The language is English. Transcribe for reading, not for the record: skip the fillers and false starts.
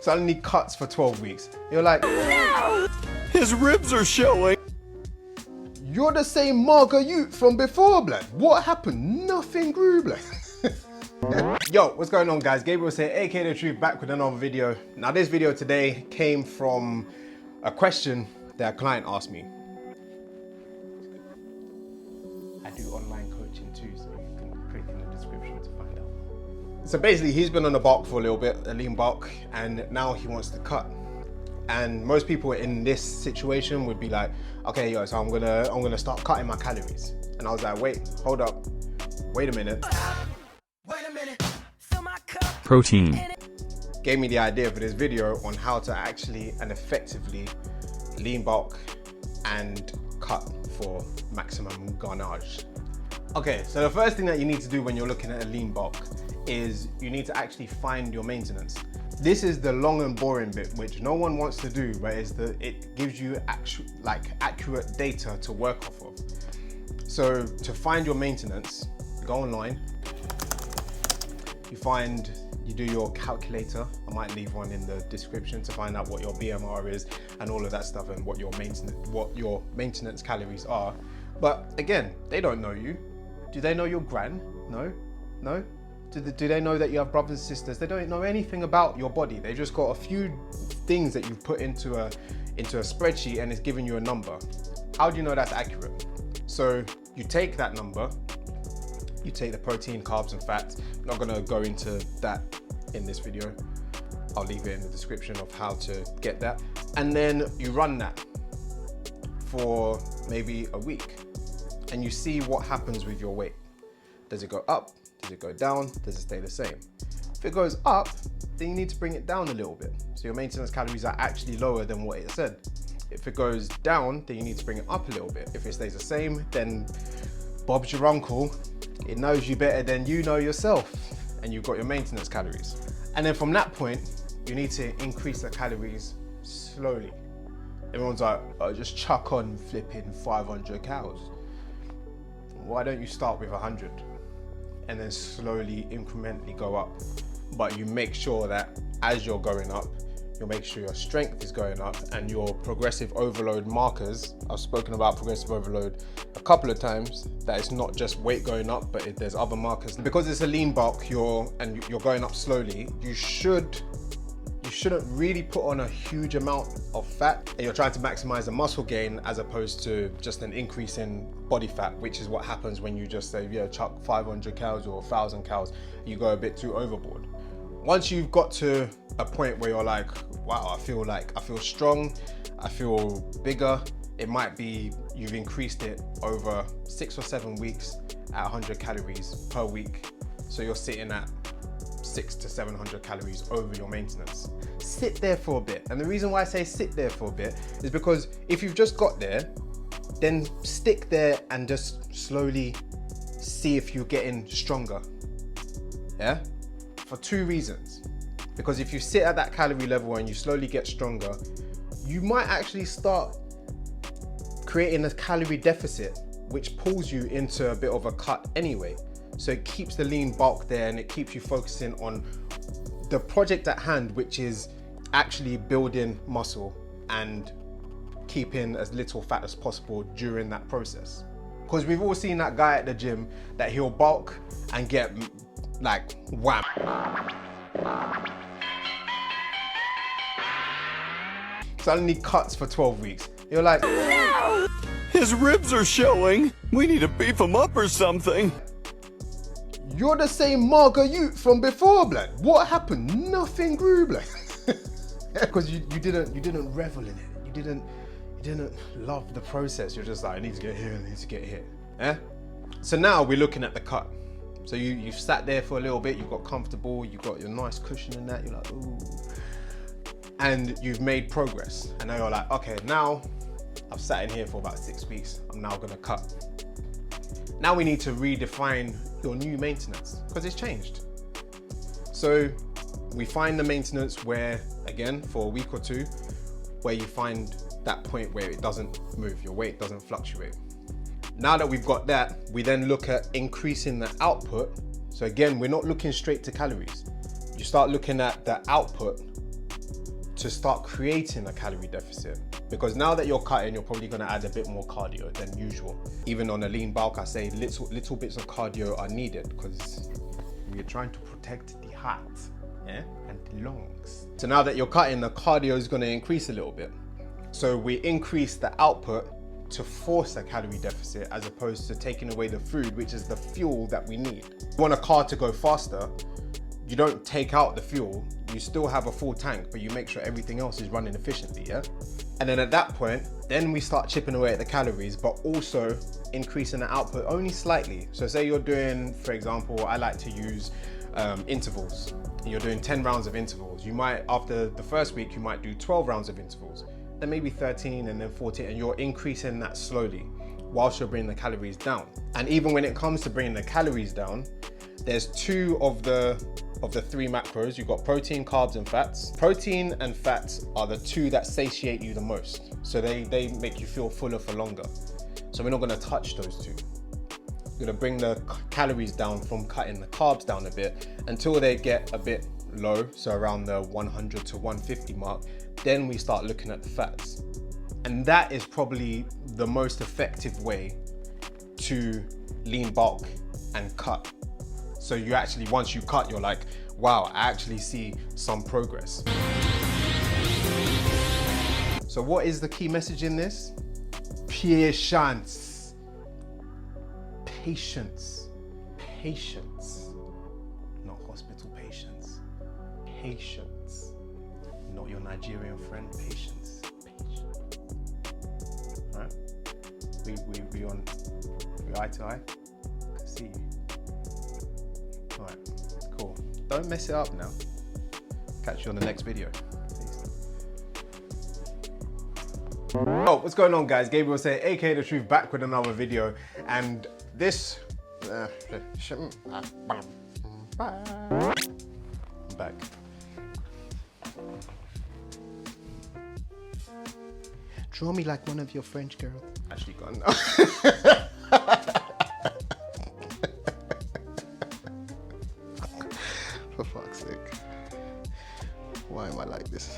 suddenly cuts for 12 weeks. You're like, His ribs are showing. you're the same Marga Ute from before, blood. What happened? Nothing grew, blood. Yo, what's going on, guys? Gabriel here, aka The Truth, back with another video. Now, this video today came from a question that a client asked me. I do online coaching too, so you can click in the description to find out. So basically, he's been on a bulk for a little bit, a lean bulk, and now he wants to cut. And most people in this situation would be like, okay, yo, so I'm gonna start cutting my calories. And I was like, wait, hold up, wait a minute. Protein. Gave me the idea for this video on how to actually and effectively lean bulk and cut for maximum garnage. Okay, so the first thing that you need to do when you're looking at a lean bulk is you need to actually find your maintenance. This is the long and boring bit, which no one wants to do, but it gives you accurate data to work off of. So to find your maintenance, go online, you do your calculator. I might leave one in the description to find out what your BMR is and all of that stuff, and what your maintenance calories are. But again, they don't know you. Do they know your gran? No? No? Do they know that you have brothers and sisters? They don't know anything about your body. They've just got a few things that you've put into a spreadsheet, and it's giving you a number. How do you know that's accurate? So you take that number, you take the protein, carbs and fats. I'm not gonna go into that in this video. I'll leave it in the description of how to get that. And then you run that for maybe a week, and you see what happens with your weight. Does it go up? Does it go down? Does it stay the same? If it goes up, then you need to bring it down a little bit. So your maintenance calories are actually lower than what it said. If it goes down, then you need to bring it up a little bit. If it stays the same, then Bob's your uncle. It knows you better than you know yourself, and you've got your maintenance calories. And then from that point, you need to increase the calories slowly. Everyone's like, oh, just chuck on flipping 500 calories. Why don't you start with 100 and then slowly, incrementally go up? But you make sure that as you're going up, you'll make sure your strength is going up and your progressive overload markers. I've spoken about progressive overload a couple of times, that it's not just weight going up, but there's other markers. Because it's a lean bulk, you're going up slowly, you shouldn't really put on a huge amount of fat, and you're trying to maximize the muscle gain as opposed to just an increase in body fat, which is what happens when you just say, yeah, chuck 500 calories or 1,000 calories, you go a bit too overboard. Once you've got to a point where you're like, wow, I feel strong, I feel bigger, it might be you've increased it over 6 or 7 weeks at 100 calories per week. So you're sitting at 600 to 700 calories over your maintenance. Sit there for a bit. And the reason why I say sit there for a bit is because if you've just got there, then stick there and just slowly see if you're getting stronger. Yeah? For two reasons. Because if you sit at that calorie level and you slowly get stronger, you might actually start creating a calorie deficit, which pulls you into a bit of a cut anyway. So it keeps the lean bulk there, and it keeps you focusing on the project at hand, which is actually building muscle and keeping as little fat as possible during that process. Because we've all seen that guy at the gym that he'll bulk and get like wham. Suddenly cuts for 12 weeks. You're like, His ribs are showing. We need to beef him up or something. you're the same Marga Ute from before, blood. What happened? Nothing grew, blood. Because you didn't revel in it. You didn't love the process. You're just like, I need to get here, I need to get here. Yeah? So now we're looking at the cut. So you've sat there for a little bit, you've got comfortable, you've got your nice cushion in that, you're like, ooh. And you've made progress. And now you're like, okay, now I've sat in here for about 6 weeks, I'm now gonna cut. Now we need to redefine your new maintenance, because it's changed. So we find the maintenance where, again, for a week or two, where you find that point where it doesn't move, your weight doesn't fluctuate. Now that we've got that, we then look at increasing the output. So again, we're not looking straight to calories. You start looking at the output to start creating a calorie deficit. Because now that you're cutting, you're probably gonna add a bit more cardio than usual. Even on a lean bulk, I say little bits of cardio are needed because we're trying to protect the heart, yeah, and the lungs. So now that you're cutting, the cardio is gonna increase a little bit. So we increase the output to force a calorie deficit as opposed to taking away the food, which is the fuel that we need. If you want a car to go faster, you don't take out the fuel, you still have a full tank, but you make sure everything else is running efficiently, yeah? And then at that point, then we start chipping away at the calories, but also increasing the output only slightly. So say you're doing, for example, I like to use intervals. You're doing 10 rounds of intervals. You might, after the first week, you might do 12 rounds of intervals, then maybe 13 and then 14, and you're increasing that slowly whilst you're bringing the calories down. And even when it comes to bringing the calories down, there's two of the three macros. You've got protein, carbs, and fats. Protein and fats are the two that satiate you the most. So they make you feel fuller for longer. So we're not gonna touch those two. We're gonna bring the calories down from cutting the carbs down a bit until they get a bit low, so around the 100 to 150 mark. Then we start looking at the fats. And that is probably the most effective way to lean bulk and cut. So you actually, once you cut, you're like, wow, I actually see some progress. So what is the key message in this? Patience. Patience. Patience. Not hospital patience. Patience. Not your Nigerian friend, patience. Patience. All right? We eye to eye? I can see you. All right, cool. Don't mess it up now. Catch you on the next video. Peace. Oh, what's going on, guys? Gabriel say, aka The Truth, back with another video. And this... I'm back. Draw me like one of your French girls. Actually gone now. For fuck's sake. Why am I like this?